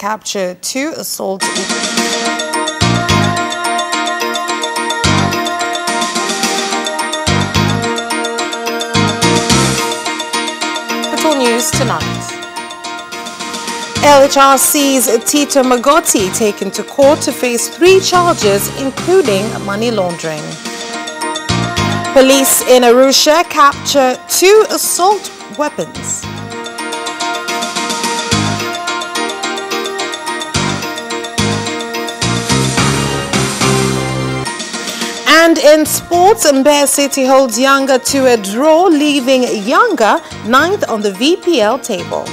capture 2 assault news tonight. LHRC's Tito Magoti taken to court to face 3 charges, including money laundering. Police in ARUSHA capture 2 assault weapons. And in sports, Mbeya City holds Yanga to a draw, leaving Yanga 9th on the VPL table.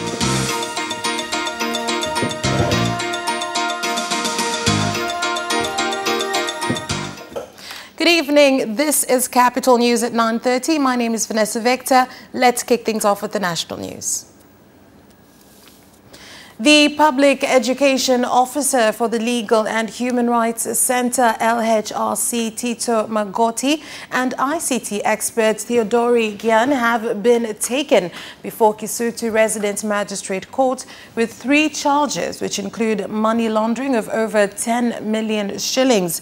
Good evening. This is Capital News at 9:30. My name is Vanessa Vector. Let's kick things off with the national news. The Public Education Officer for the Legal and Human Rights Center, LHRC, Tito Magoti, and ICT expert Theodori Gyan have been taken before Kisutu Resident Magistrate Court with 3 charges, which include money laundering of over 10 million shillings.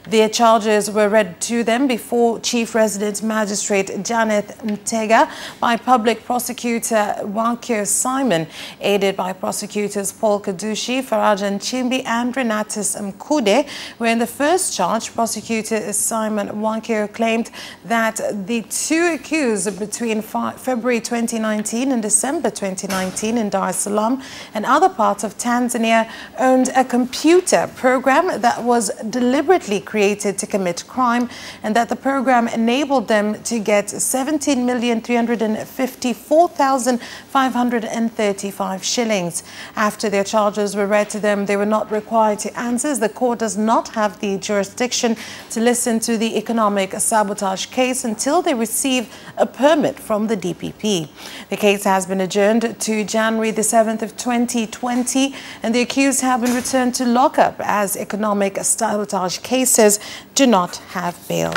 Their charges were read to them before Chief Resident Magistrate Janet Ntega by Public Prosecutor Wankyo Simon, aided by prosecutors Paul Kadushi, Farajan Chimbi and Renatus Mkude, where in the first charge, Prosecutor Simon Wankyo claimed that the 2 accused between February 2019 and December 2019 in Dar es Salaam and other parts of Tanzania owned a computer program that was deliberately created to commit crime, and that the program enabled them to get 17,354,535 shillings. After their charges were read to them, they were not required to answer. The court does not have the jurisdiction to listen to the economic sabotage case until they receive a permit from the DPP. The case has been adjourned to January the 7th of 2020, and the accused have been returned to lockup as economic sabotage cases do not have bail.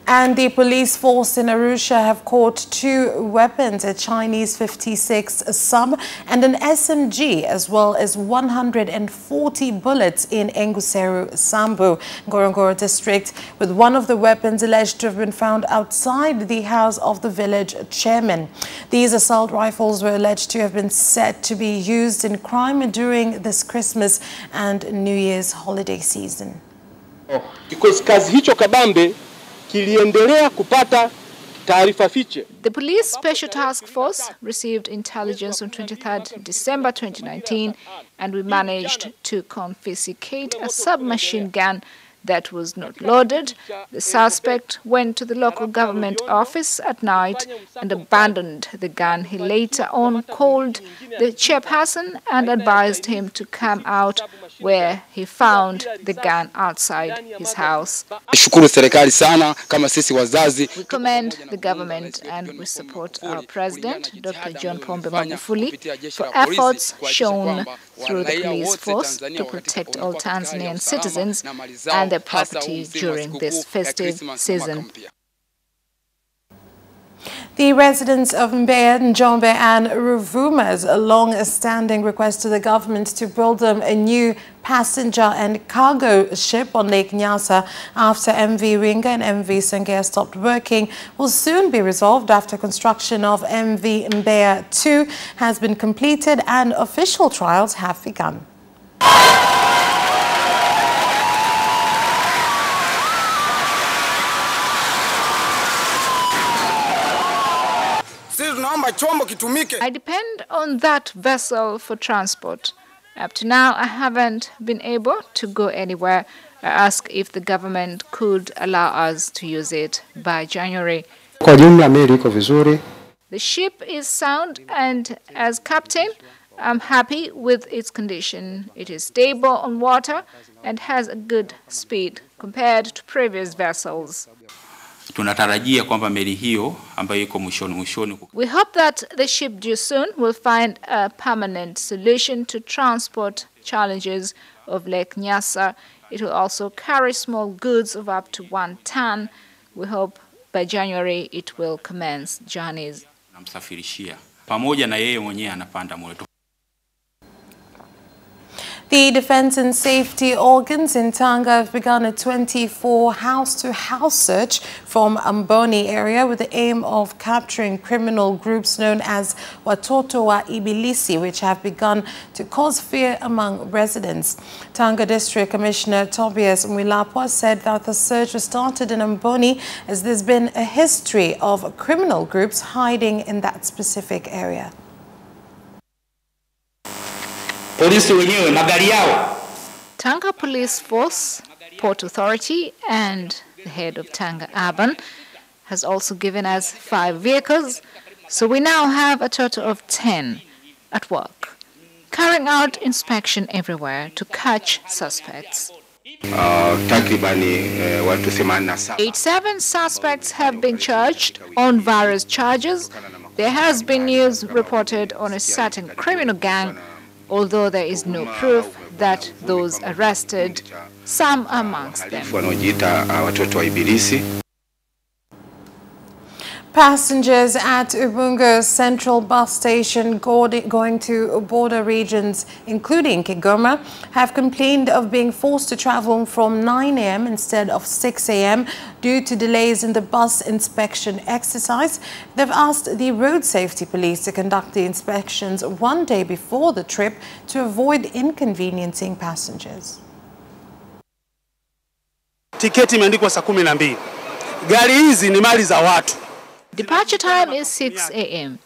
And the police force in ARUSHA have caught 2 weapons, a Chinese 56 sub and an SMG, as well as 140 bullets in Enguseru, Sambu, Ngorongoro district, with one of the weapons alleged to have been found outside the house of the village chairman. These assault rifles were alleged to have been said to be used in crime during this Christmas and New Year's holiday season. The Police Special Task Force received intelligence on 23rd December 2019, and we managed to confiscate a submachine gun that was not loaded. The suspect went to the local government office at night and abandoned the gun. He later on called the chairperson and advised him to come out, where he found the gun outside his house. We commend the government and we support our president, Dr. John Pombe Magufuli, for efforts shown through the police force to protect all Tanzanian citizens and their property during this festive season. The residents of Mbeya, Njombe and RUVUMA's long-standing request to the government to build them a new passenger and cargo ship on Lake Nyasa after MV Ringa and MV Sengea stopped working will soon be resolved after construction of MV Mbeya 2 has been completed and official trials have begun. I depend on that vessel for transport. Up to now, I haven't been able to go anywhere. I asked if the government could allow us to use it by January. The ship is sound, and as captain, I'm happy with its condition. It is stable on water and has a good speed compared to previous vessels. We hope that the ship due soon will find a permanent solution to transport challenges of Lake Nyasa. It will also carry small goods of up to 1 ton. We hope by January it will commence journeys. The defense and safety organs in Tanga have begun a 24 house-to-house search from Amboni area with the aim of capturing criminal groups known as Watoto wa Ibilisi, which have begun to cause fear among residents. Tanga District Commissioner Tobias Mwilapwa said that the search was started in Amboni as there's been a history of criminal groups hiding in that specific area. Tanga Police Force, Port Authority and the head of Tanga Urban has also given us 5 vehicles, so we now have a total of 10 at work, carrying out inspection everywhere to catch suspects. 87 suspects have been charged on various charges. There has been news reported on a certain criminal gang, although there is no proof that those arrested, some amongst them. Passengers at Ubungo Central Bus Station going to border regions, including Kigoma, have complained of being forced to travel from 9 a.m. instead of 6 a.m. due to delays in the bus inspection exercise. They've asked the road safety police to conduct the inspections one day before the trip to avoid inconveniencing passengers. Tiketi imeandikwa saa 12. Gari hizi ni mali za watu. Departure time is 6 a.m.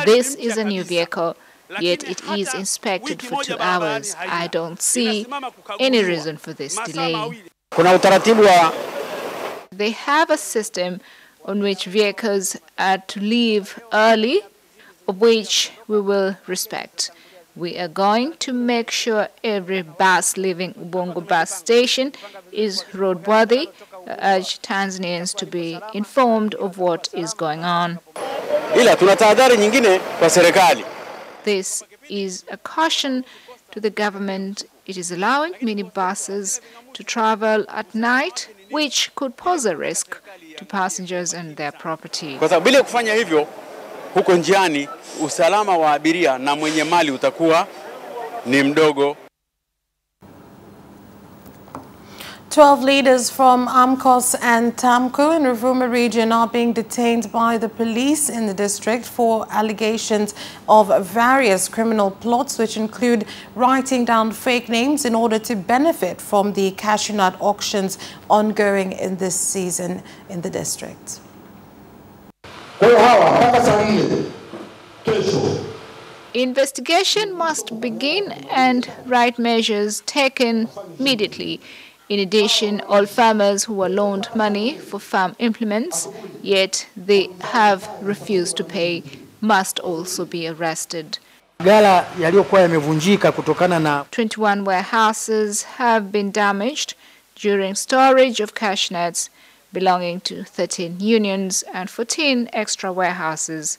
This is a new vehicle, yet it is inspected for 2 hours. I don't see any reason for this delay. They have a system on which vehicles are to leave early, of which we will respect. We are going to make sure every bus leaving Ubungo bus station is roadworthy. I urge Tanzanians to be informed of what is going on. This is a caution to the government. It is allowing minibuses to travel at night, which could pose a risk to passengers and their property. Huko njiani usalama wa abiria na mwenye mali utakuwa ni mdogo. 12 leaders from AMCOS and TAMCO in RUVUMA region are being detained by the police in the district for allegations of various criminal plots, which include writing down fake names in order to benefit from the cashew nut auctions ongoing in this season in the district. Investigation must begin and right measures taken immediately. In addition, all farmers who were loaned money for farm implements, yet they have refused to pay, must also be arrested. 21 warehouses have been damaged during storage of cashew nuts belonging to 13 unions and 14 extra warehouses.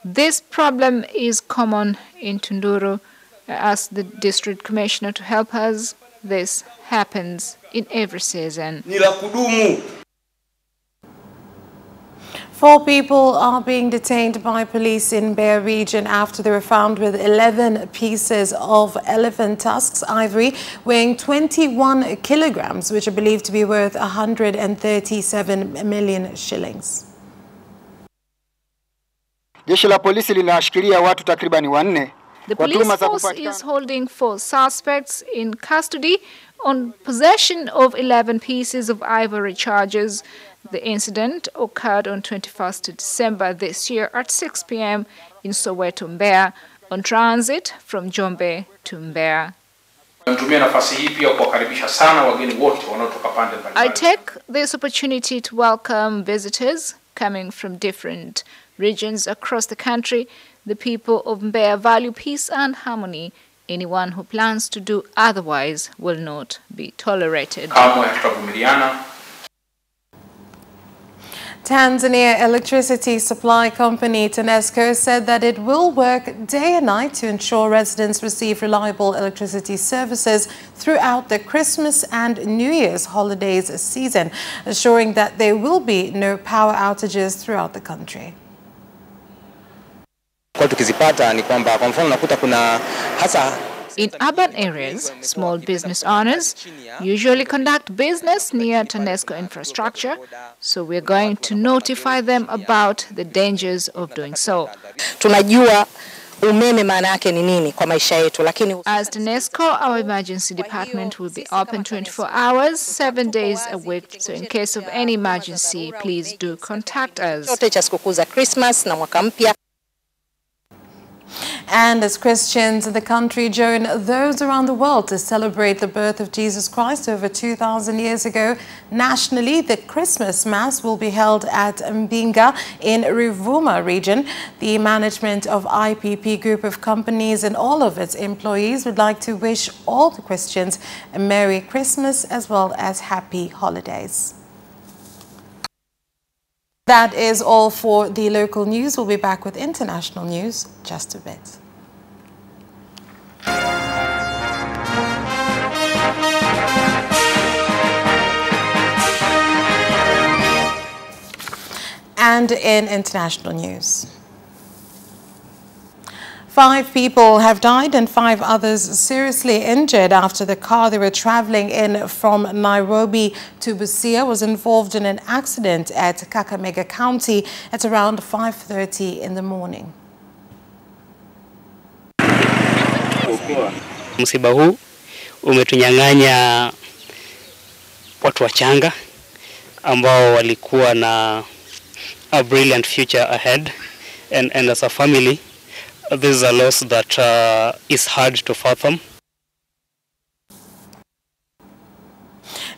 This problem is common in Tunduru. I asked the district commissioner to help us. This happens in every season. 4 people are being detained by police in Bear region after they were found with 11 pieces of elephant tusks ivory weighing 21 kilograms, which are believed to be worth 137 million shillings. Jeshi la polisi linawashikilia watu takribani 4. The police force is holding 4 suspects in custody on possession of 11 pieces of ivory charges. The incident occurred on 21st December this year at 6 p.m. in Soweto, Mbeya, on transit from Jombe to Mbeya. I take this opportunity to welcome visitors coming from different regions across the country. The people of Mbeya value peace and harmony. Anyone who plans to do otherwise will not be tolerated. Tanzania Electricity Supply Company TANESCO said that it will work day and night to ensure residents receive reliable electricity services throughout the Christmas and New Year's holidays season, assuring that there will be no power outages throughout the country. Kwa tukizipata ni kwamba kwa mfano nakuta kuna hasa In urban areas, small business owners usually conduct business near TANESCO infrastructure, so we're going to notify them about the dangers of doing so. Tunajua umeme maana yake ni nini kwa maisha yetu, lakini as TANESCO, our emergency department will be open 24 hours, 7 days a week. So in case of any emergency, please do contact us. chote cha sikukuu za Christmas na mwaka mpya. And as Christians in the country join those around the world to celebrate the birth of Jesus Christ over 2,000 years ago, nationally, the Christmas Mass will be held at Mbinga in RUVUMA region. The management of IPP Group of Companies and all of its employees would like to wish all the Christians a Merry Christmas as well as Happy Holidays. That is all for the local news. We'll be back with international news just a bit. And in international news, 5 people have died and 5 others seriously injured after the car they were traveling in from Nairobi to Busia was involved in an accident at Kakamega County at around 5:30 in the morning. Msiba huu umetunyang'anya watu wachanga ambao walikuwa na a brilliant future ahead, and as a family this is a loss that is hard to fathom.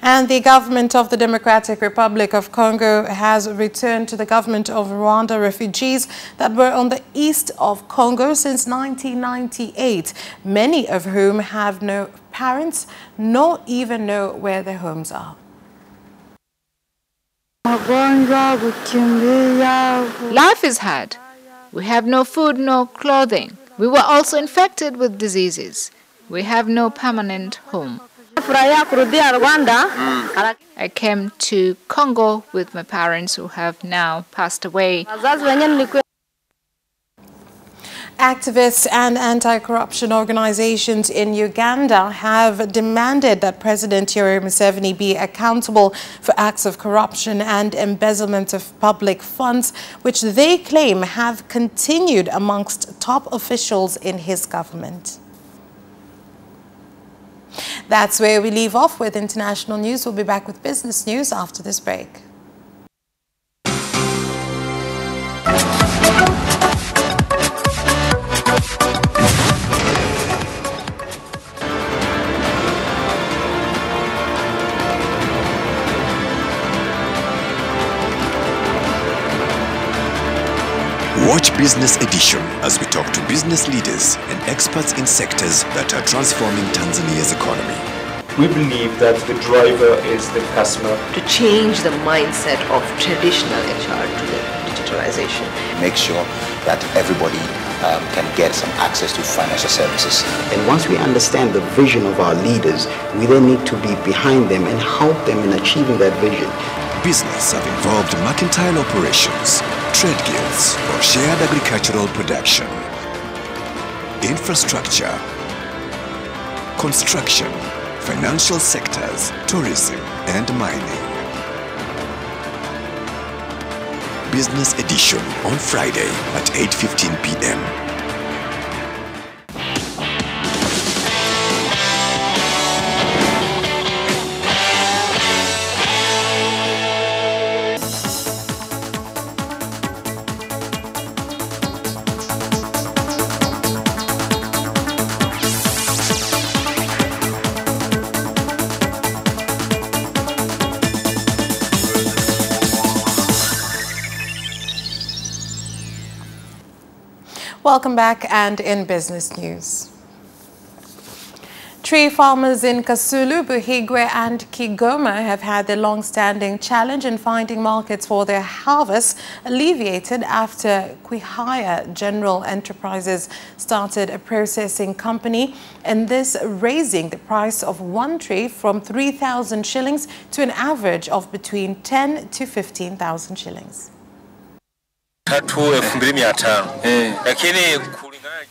And the government of the Democratic Republic of Congo has returned to the government of Rwanda refugees that were on the east of Congo since 1998, many of whom have no parents nor even know where their homes are. Life is hard. We have no food, no clothing. We were also infected with diseases. We have no permanent home. I came to Congo with my parents who have now passed away. Activists and anti-corruption organizations in Uganda have demanded that President Yoweri Museveni be accountable for acts of corruption and embezzlement of public funds, which they claim have continued amongst top officials in his government. That's where we leave off with international news. We'll be back with business news after this break. Watch Business Edition as we talk to business leaders and experts in sectors that are transforming Tanzania's economy. We believe that the driver is the customer. To change the mindset of traditional HR to the digitalization. Make sure that everybody can get some access to financial services. And once we understand the vision of our leaders, we then need to be behind them and help them in achieving that vision. Business have involved mercantile operations, trade guilds, or shared agricultural production, infrastructure, construction, financial sectors, tourism, and mining. Business Edition on Friday at 8:15 p.m. Welcome back, and in business news. Tree farmers in Kasulu, Buhigwe and Kigoma have had their long-standing challenge in finding markets for their harvests alleviated after Kwihaya General Enterprises started a processing company, and this raising the price of one tree from 3,000 shillings to an average of between 10 to 15,000 shillings.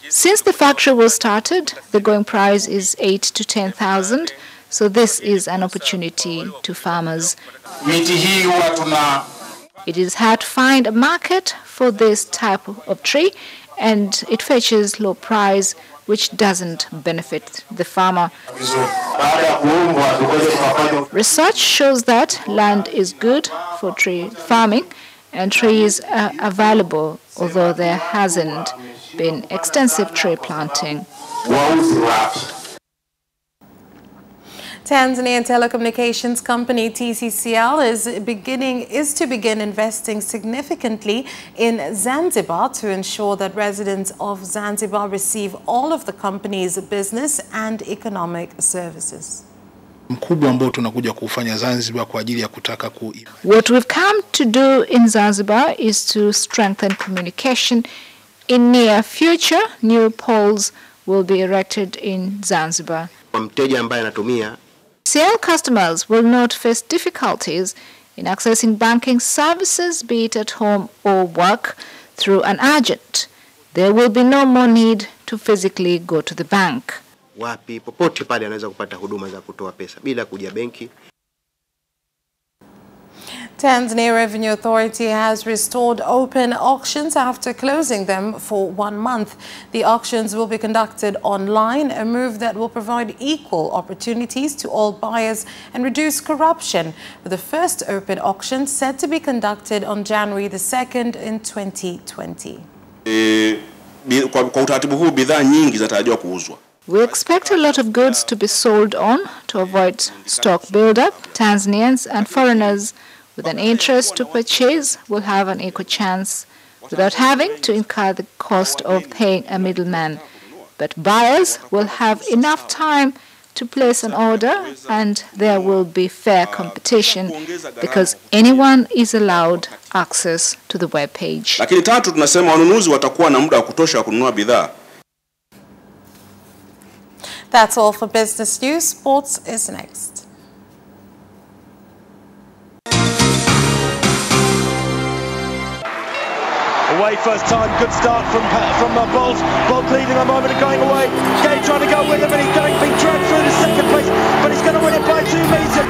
Since the factory was started, the going price is 8 to 10,000, so this is an opportunity to farmers. It is hard to find a market for this type of tree, and it fetches low price, which doesn't benefit the farmer. Research shows that land is good for tree farming and trees are available, although there hasn't been extensive tree planting. Tanzanian telecommunications company TCCL is to begin investing significantly in Zanzibar to ensure that residents of Zanzibar receive all of the company's business and economic services. What we've come to do in Zanzibar is to strengthen communication. In near future, new poles will be erected in Zanzibar. CL customers will not face difficulties in accessing banking services, be it at home or work, through an agent. There will be no more need to physically go to the bank. Tanzania Revenue Authority has restored open auctions after closing them for 1 month. The auctions will be conducted online, a move that will provide equal opportunities to all buyers and reduce corruption, with the first open auction set to be conducted on January the 2nd in 2020. We expect a lot of goods to be sold on to avoid stock buildup. Tanzanians and foreigners with an interest to purchase will have an equal chance without having to incur the cost of paying a middleman. But buyers will have enough time to place an order, and there will be fair competition because anyone is allowed access to the web page. That's all for business news. Sports is next. Away first time, good start from Bolt. Bolt leading a moment and going away. Gay trying to go with him, and he's being dragged through to second place, but he's going to win it by 2 meters.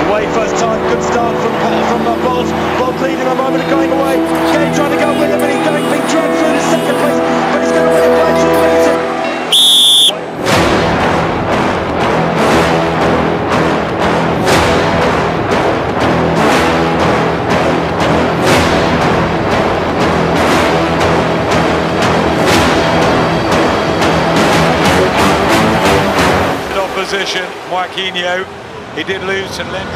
Away first time, good start from Bolt. Bolt leading a moment and going away. Gay trying to go with him, and he's being dragged through to second place, but he's going to win it by 2 meters. Position, Joaquinho, he did lose and then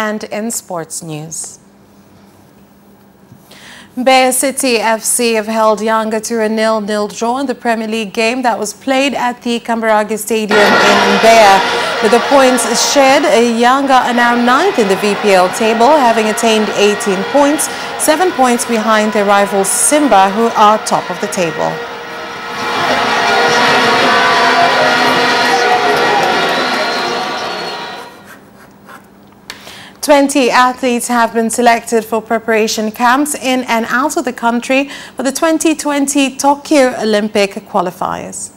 And in sports news, Mbeya City FC have held Yanga to a 0-0 draw in the Premier League game that was played at the Kambarage Stadium in Mbeya. With the points shared, Yanga are now 9th in the VPL table, having attained 18 points, 7 points behind their rivals Simba, who are top of the table. 20 athletes have been selected for preparation camps in and out of the country for the 2020 Tokyo Olympic qualifiers.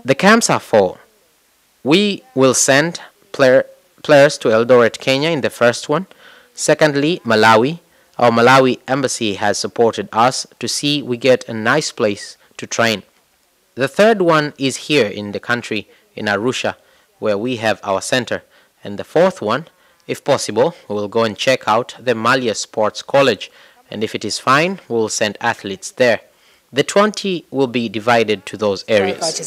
The camps are 4. We will send players to Eldoret, Kenya in the first one. Secondly, Malawi. Our Malawi embassy has supported us to see we get a nice place to train. The third one is here in the country, in Arusha, where we have our center. And the fourth one, if possible, we will go and check out the Malia Sports College, and if it is fine, we will send athletes there. The 20 will be divided to those areas.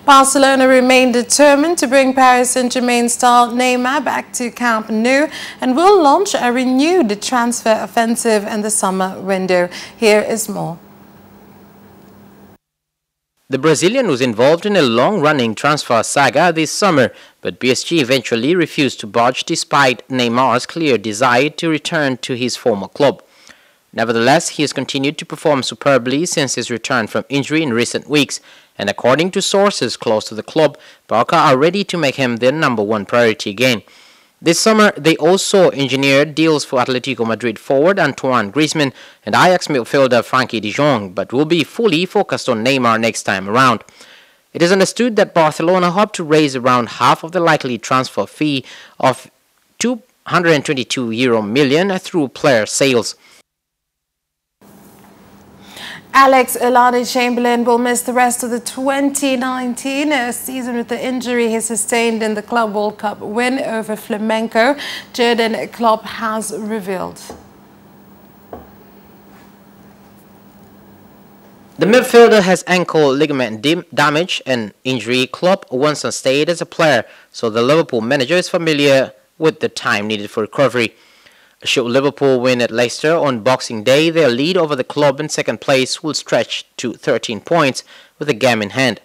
Barcelona remain determined to bring Paris Saint-Germain star Neymar back to Camp Nou and will launch a renewed transfer offensive in the summer window. Here is more. The Brazilian was involved in a long-running transfer saga this summer, but PSG eventually refused to budge despite Neymar's clear desire to return to his former club. Nevertheless, he has continued to perform superbly since his return from injury in recent weeks, and according to sources close to the club, Barca are ready to make him their #1 priority again. This summer, they also engineered deals for Atletico Madrid forward Antoine Griezmann and Ajax midfielder Frankie de Jong, but will be fully focused on Neymar next time around. It is understood that Barcelona hope to raise around half of the likely transfer fee of €222 million through player sales. Alex Oxlade-Chamberlain will miss the rest of the 2019 season with the injury he sustained in the Club World Cup win over Flamengo, Jurgen Klopp has revealed. The midfielder has ankle ligament damage and injury. Klopp once stayed as a player, so the Liverpool manager is familiar with the time needed for recovery. Should Liverpool win at Leicester on Boxing Day, their lead over the club in second place will stretch to 13 points with a game in hand.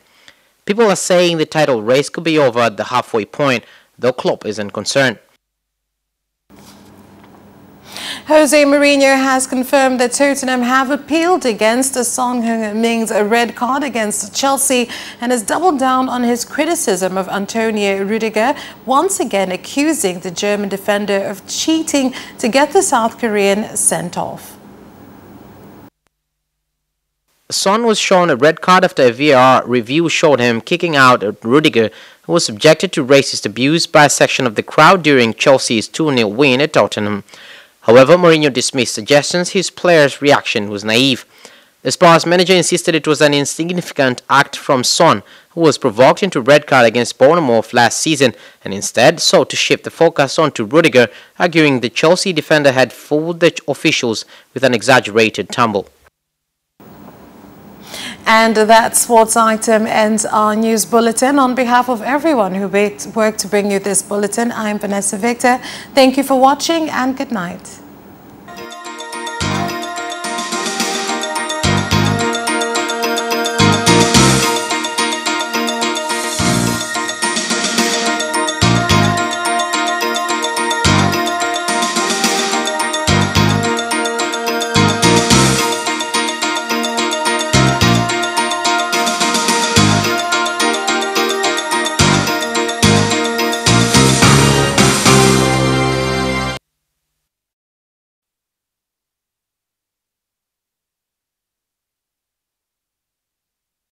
People are saying the title race could be over at the halfway point, though Klopp isn't concerned. Jose Mourinho has confirmed that Tottenham have appealed against Son Heung-min's red card against Chelsea and has doubled down on his criticism of Antonio Rudiger, once again accusing the German defender of cheating to get the South Korean sent off. Son was shown a red card after a VAR review showed him kicking out at Rudiger, who was subjected to racist abuse by a section of the crowd during Chelsea's 2-0 win at Tottenham. However, Mourinho dismissed suggestions his players' reaction was naive. The Spurs manager insisted it was an insignificant act from Son, who was provoked into red card against Bournemouth last season, and instead sought to shift the focus onto Rudiger, arguing the Chelsea defender had fooled the officials with an exaggerated tumble. And that sports item ends our news bulletin. On behalf of everyone who worked to bring you this bulletin, I'm Vanessa Victor. Thank you for watching and good night.